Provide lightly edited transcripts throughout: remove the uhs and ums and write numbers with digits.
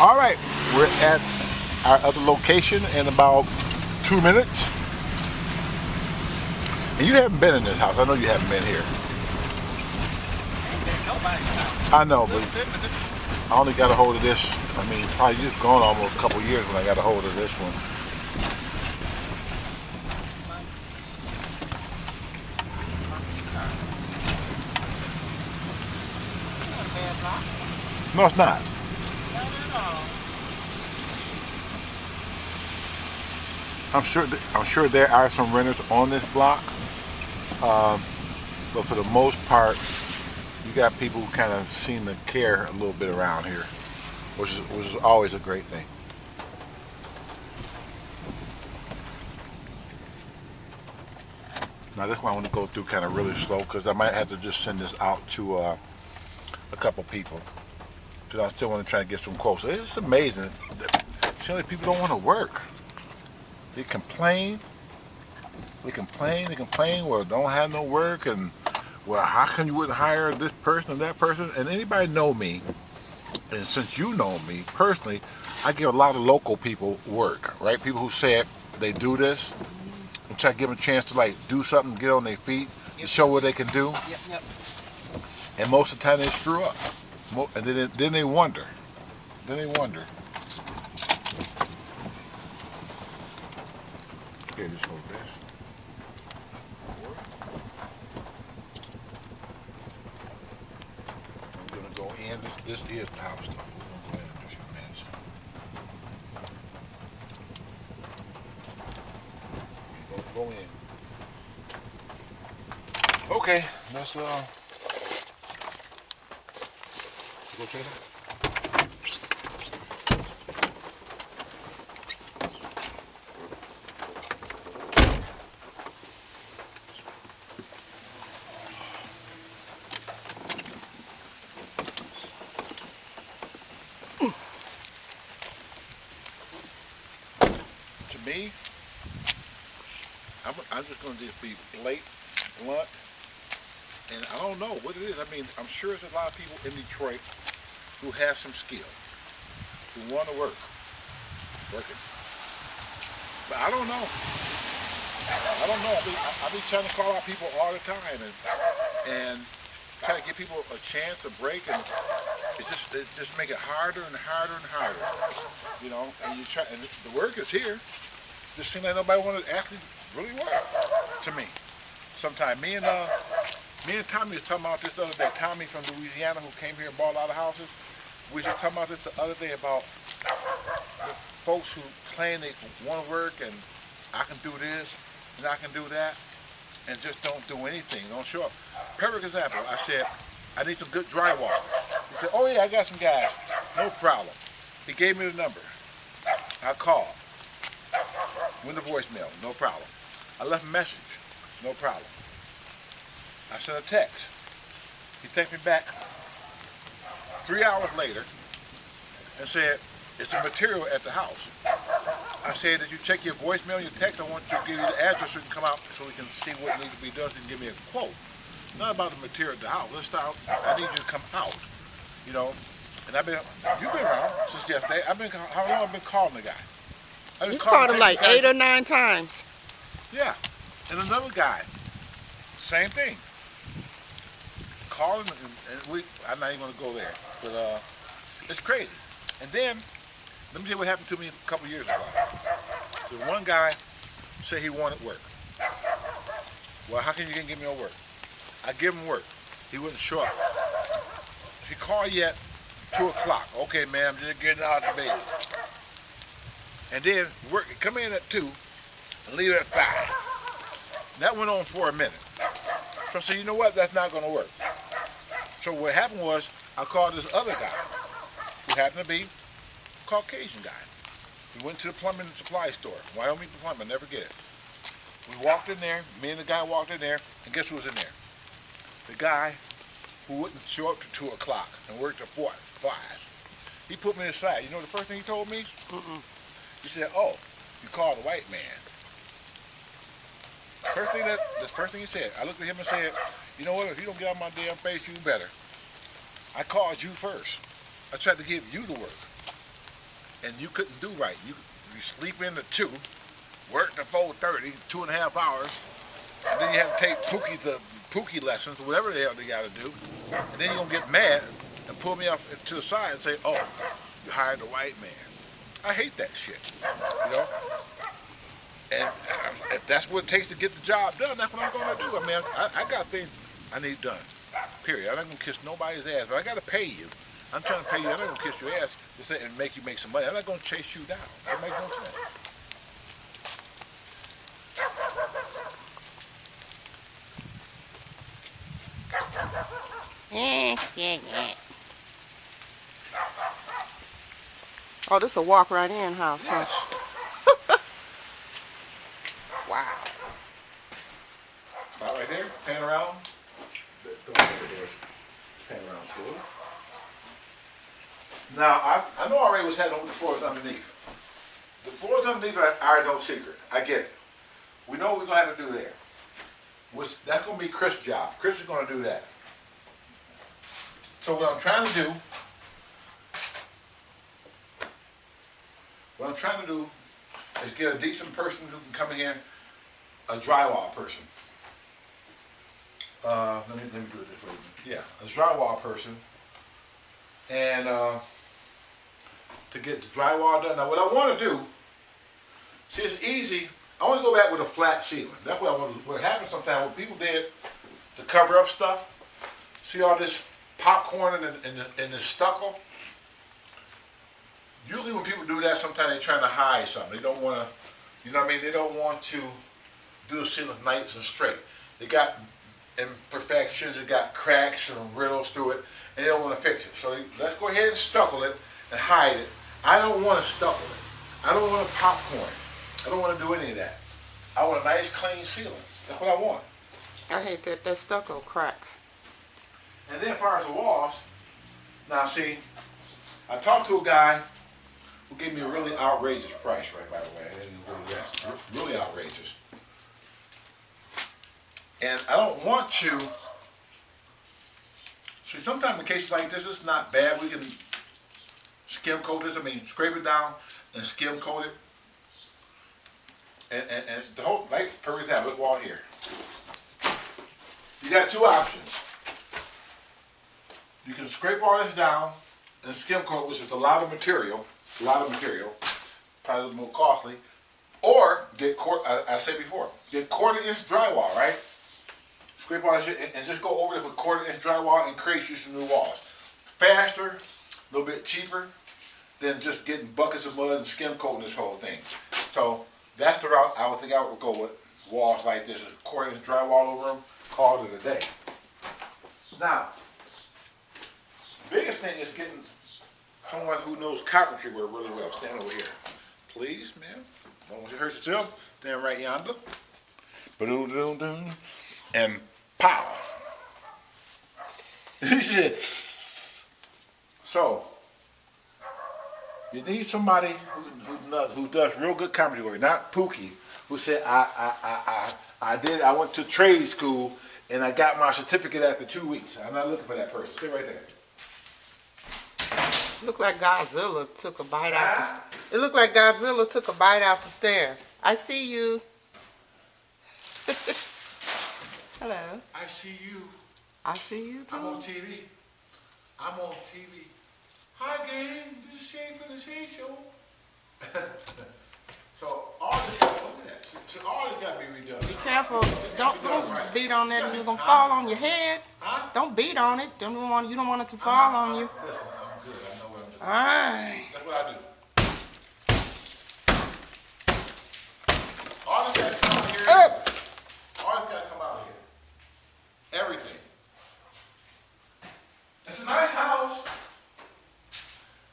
All right, we're at our other location in about 2 minutes. And you haven't been in this house. I know you haven't been here. Ain't been nobody's house. I know, but I only got a hold of this. I mean, probably just gone almost a couple years when I got a hold of this one. Not a bad block. No, it's not. Not at all. I'm sure there are some renters on this block, but for the most part, you got people who kind of seem to care a little bit around here, which is always a great thing. Now this one I want to go through kind of really slow because I might have to just send this out to a couple people because I still want to try to get some quotes. It's amazing. Generally, people don't want to work. They complain. They complain. Well, don't have no work, and well, how come you wouldn't hire this person and that person? And anybody know me, and since you know me personally, I give a lot of local people work, right? People who said they do this, and try to give them a chance to like do something, get on their feet, and show what they can do. Yep. And most of the time they screw up, and then they wonder. Here, just hold this. I'm gonna go in. This is the house, though. We're gonna go in a few minutes. Go in. Okay, let's go check it out. To me, I'm just going to just be blunt, and I don't know what it is. I mean, I'm sure there's a lot of people in Detroit who have some skill, who want to working. But I don't know. I be trying to call out people all the time and try to give people a chance, a break, and it just make it harder and harder and harder. You know, and you try, and the work is here. Just seems like nobody want to actually really work. To me, sometimes me and Tommy was talking about this the other day. Tommy from Louisiana, who came here and bought a lot of houses. We was just talking about this the other day about the folks who claim they want to work and I can do this and I can do that, and just don't do anything. Don't show up. Perfect example. I said I need some good drywallers. He said, "Oh yeah, I got some guys. No problem." He gave me the number. I called. Went to voicemail, no problem. I left a message, no problem. I sent a text. He texted me back 3 hours later and said, "It's a material at the house." I said, "Did you check your voicemail, your text? I want you to give you the address so you can come out so we can see what needs to be done so you can give me a quote. Not about the material at the house. Let's start, I need you to come out, you know." And you've been around since yesterday. How long have I been calling the guy? You called him like 8 or 9 times. Yeah. And another guy, same thing. Calling, and I'm not even going to go there, but it's crazy. And then, let me tell you what happened to me a couple years ago. The one guy said he wanted work. Well, how come you didn't give me no work? I give him work. He wouldn't show up. He called yet 2 o'clock. "Okay, man, I'm just getting out of the bed." And then come in at 2 and leave at 5. That went on for a minute. So I said, "You know what? That's not going to work." So what happened was I called this other guy who happened to be a Caucasian guy. We went to the plumbing supply store, Wyoming Plumbing, never get it. We walked in there, me and the guy walked in there, and guess who was in there? The guy who wouldn't show up to 2 o'clock and worked till 5. He put me aside. You know the first thing he told me? He said, "Oh, you called a white man." The first thing he said, I looked at him and said, "You know what, if you don't get out of my damn face, you better. I called you first. I tried to give you the work. and you couldn't do right. You sleep in at 2, work to 4:30, 2.5 hours, and then you have to take Pookie lessons, whatever the hell they got to do, and then you're going to get mad and pull me off to the side and say, oh, you hired a white man. I hate that shit, you know? And if that's what it takes to get the job done, that's what I'm going to do. I mean, I got things I need done, period. I'm not going to kiss nobody's ass, but I got to pay you. I'm trying to pay you. I'm not going to kiss your ass and make you make some money. I'm not going to chase you down. That makes no sense. Oh, this is a walk right in house, huh? Yes. Wow. About right there, pan around. Pan around too. Now, I know already what's happening with the floors underneath. The floors underneath are no secret. I get it. We know what we're going to have to do there. That's going to be Chris' job. Chris is going to do that. So what I'm trying to do is get a decent person who can come in here, a drywall person. Let me do it this way. Yeah, a drywall person, and to get the drywall done. Now, what I want to do, see, it's easy. I want to go back with a flat ceiling. That's what I want to do. What happens sometimes, what people did to cover up stuff, see all this popcorn and the stucco. Usually when people do that, sometimes they're trying to hide something. They don't want to, you know what I mean? They don't want to do the ceiling nice and straight. They got imperfections, they got cracks and riddles through it, and they don't want to fix it. So let's go ahead and stucco it and hide it. I don't want to stucco it. I don't want to popcorn. I don't want to do any of that. I want a nice clean ceiling. That's what I want. I hate that stucco cracks. And then as far as the walls, now see, I talked to a guy who gave me a really outrageous price, right, by the way. I didn't go to that. Really outrageous. And I don't want to, see, sometimes in cases like this, it's not bad. We can skim coat this, scrape it down and skim coat it. And the whole, like, perfect example, look wall here. You got 2 options. You can scrape all this down and skim coat, which is a lot of material, probably a little more costly, or get, I said before, get 1/4-inch drywall, right? Scrape all that shit and just go over it with 1/4-inch drywall and create you some new walls. Faster, a little bit cheaper than just getting buckets of mud and skim coating this whole thing. So that's the route I would think I would go with walls like this. Is 1/4-inch drywall over them, call it a day. Now, the biggest thing is getting someone who knows carpentry work really well. Stand over here. Please, man. Don't want you to hurt yourself. Stand right yonder. Ba-doom-doom-doom. And pow. So, you need somebody who does real good carpentry work, not Pookie, who said, I went to trade school and I got my certificate after 2 weeks. I'm not looking for that person. Stay right there. Look like Godzilla took a bite out the. It looked like Godzilla took a bite out the stairs. I see you. Hello. I see you. I see you too. I'm on TV. I'm on TV. Hi, gang. This is Shea for the Shea Show. So all this, look at that. So all this got to be redone. Be careful. Don't right. beat on that. It's gonna fall on your head. Huh? Don't beat on it. You don't want it to fall on you. Listen, I'm good. I know what I'm doing. All right. That's what I do. All this got to come out here. All this got to come out here. Everything. It's a nice house.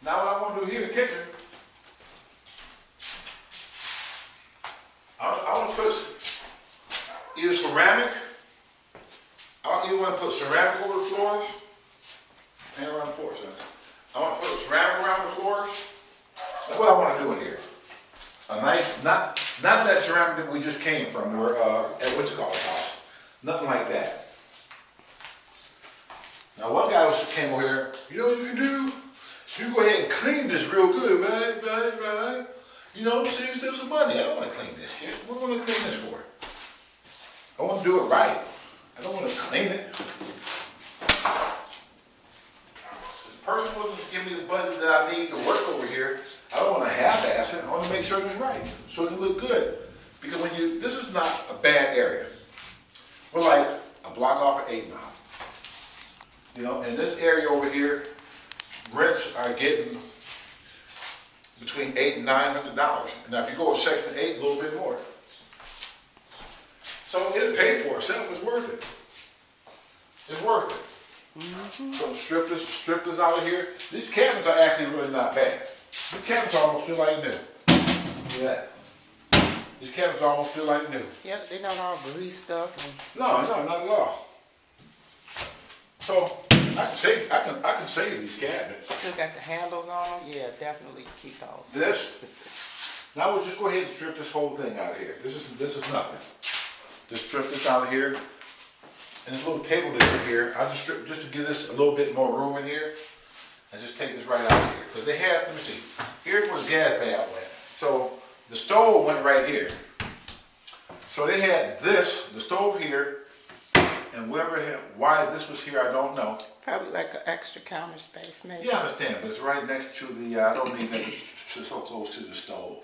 Now what I want to do here in the kitchen, I want to put either ceramic. I don't either want to put ceramic over the floors and around the floors. I want to put ceramic around the floors. That's what I want to do in here. A nice, not that ceramic that we just came from, or at what you call it house. Nothing like that. Now one guy came over here. You know what you can do? You go ahead and clean this real good, right? You know, save yourself some money. I don't want to clean this shit. What do I want to clean this for? I want to do it right. I don't want to clean it. If the person wasn't giving me the budget that I need to work over here, I don't want to half-ass it. I want to make sure it's right, so it can look good. Because this is not a bad area. We're like a block off of 8 Mile. You know, and this area over here, rents are getting between $800 and $900. Now, if you go with Section 8, a little bit more. So it'll pay for itself. It's worth it. It's worth it. So the strippers out of here, these cabinets are actually really not bad. These cabinets almost feel like new. Look at that. These cabinets almost feel like new. Yep, they not all greased up. No, not at all. So I can save these cabinets. Still got the handles on them. Yeah, definitely keep those. Now we'll just go ahead and strip this whole thing out of here. This is nothing. Just strip this out of here. And this little table that's in here, I just strip just to give this a little bit more room in here. And just take this right out of here. Because they had, let me see. Here's where the gas valve went. So the stove went right here. So they had this, the stove here, and why this was here, I don't know. Probably like an extra counter space, maybe. Yeah, I understand, but it's right next to the, I don't need that so close to the stove,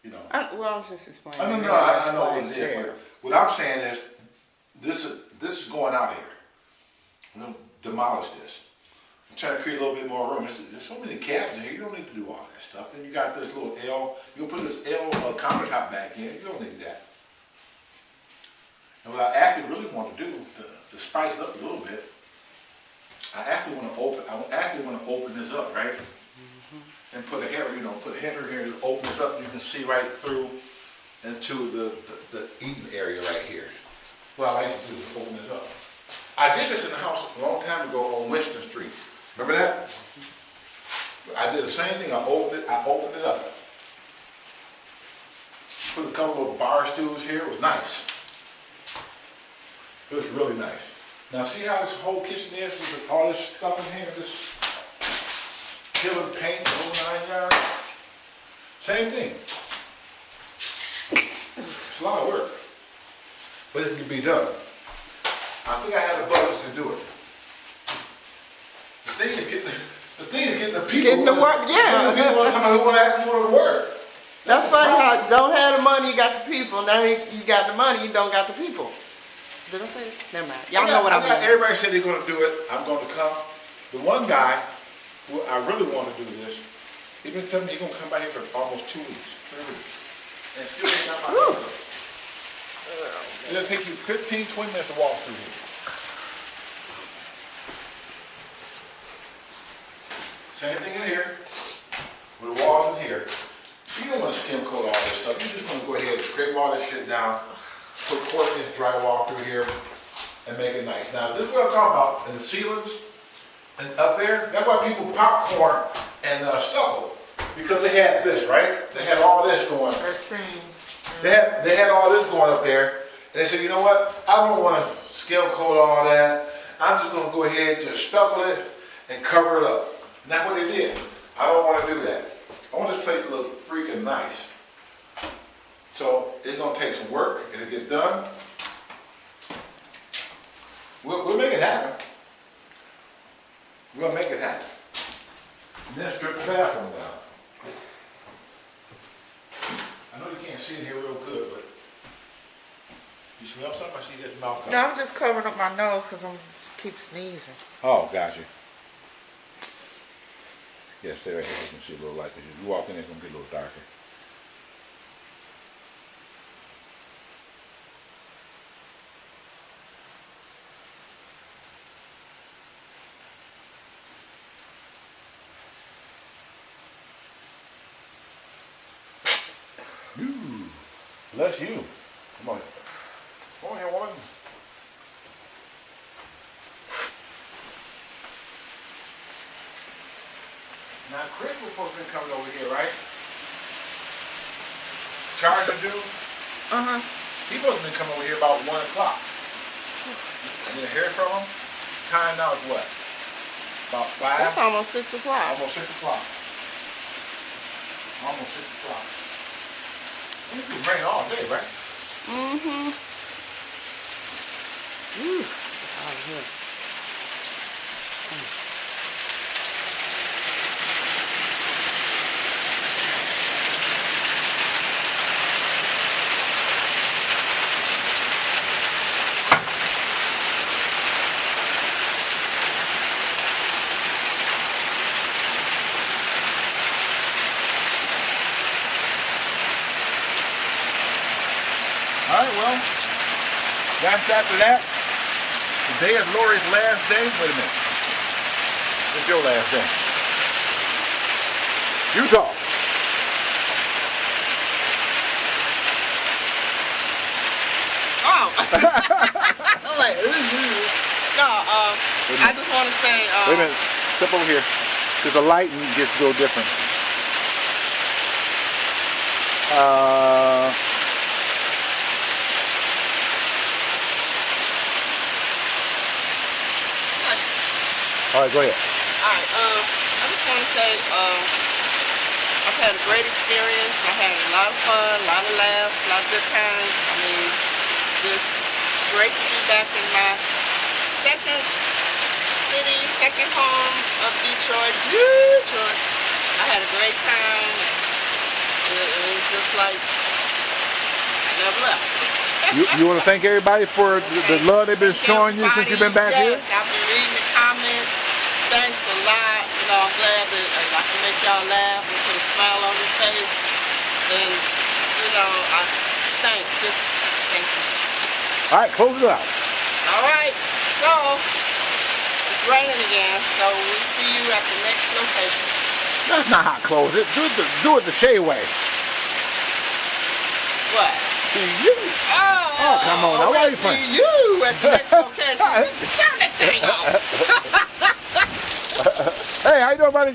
you know. Well, I was just explaining. I know what it is, but what I'm saying is, this is going out of here. I'm going to demolish this. I'm trying to create a little bit more room. There's so many cabinets in here, you don't need to do all that stuff. Then you got this little L, you'll put this L countertop back in, you don't need that. And what I actually really want to do, to spice it up a little bit, I actually want to open this up, right? And put a header, put a header here to open this up. You can see right through into the eating area right here. What I like to do is open it up. I did this in the house a long time ago on Winston Street. Remember that? I did the same thing. I opened it up. Put a couple of bar stools here. It was nice. It was really nice. Now see how this whole kitchen is with all this stuff in here, this peeling paint, the whole 9 yards? Same thing. It's a lot of work, but it can be done. I think I had the budget to do it. The thing is getting the people. Getting to work, yeah. The people want to come out who want to actually want to work. That's funny how don't have the money, you got the people. Now you got the money, you don't got the people. Did I say it? Never mind. Y'all know what I mean. Everybody said they're going to do it. I'm going to come. The one guy who I really want to do this, he's been telling me he's going to come back here for almost 2 weeks, 3 weeks. And still ain't come out here. It'll take you 15, 20 minutes to walk through here. Same thing in here. With the walls in here. You don't want to skim coat all this stuff. You're just going to go ahead and scrape all this shit down. Put 1/4-inch drywall through here and make it nice. Now this is what I'm talking about in the ceilings and up there. That's why people popcorn and stucco, because they had this, right? They had all this going. They had all this going up there, and they said, you know what? I don't want to skim coat all that. I'm just going to go ahead and just stucco it and cover it up. And that's what they did. I don't want to do that. I want this place to look freaking nice. So it's going to take some work. It'll get done. We'll make it happen. We'll make it happen. And then strip the bathroom down. I know you can't see it here real good, but you smell something? I see his mouth coming. No, I'm just covering up my nose because I'm keep sneezing. Oh, gotcha. Yeah, stay right here. You can see a little light. If you walk in there, it's going to get a little darker. Bless you. Come on. Come on here, woman. Now, Chris was supposed to be coming over here, right? Charger dude? He supposed to be coming over here about 1 o'clock. I didn't hear from him. Time now is what? About 5. That's almost 6 o'clock. Almost 6 o'clock. Almost 6 o'clock. It's been raining all day, right? Mm-hmm. Ooh, out of here. Alright, well, that's after that. Today is Laurie's last day. Wait a minute. It's your last day. You talk. Oh! I'm like, ooh. No, I just want to say... Wait a minute. Step over here. Because the lighting gets a little different. Alright, go ahead. Alright, I just want to say, I've had a great experience. I had a lot of fun, a lot of laughs, a lot of good times. I mean, just great to be back in my second city, second home of Detroit. Detroit. I had a great time. It was just like, I never left. You want to thank everybody for the love they've been showing you since you've been back here? Yes, I've been reading the comments. Thanks a lot. You know, I'm glad that I can make y'all laugh and put a smile on your face. And, you know, thanks. Just thank you. All right, close it out. All right. So, it's raining again. So, we'll see you at the next location. That's not how I close it. Do it the Shea way. What? See you. Oh, come on. Now, why are you playing? See you at the next location. Turn that thing off. Hey, how you doing, buddy?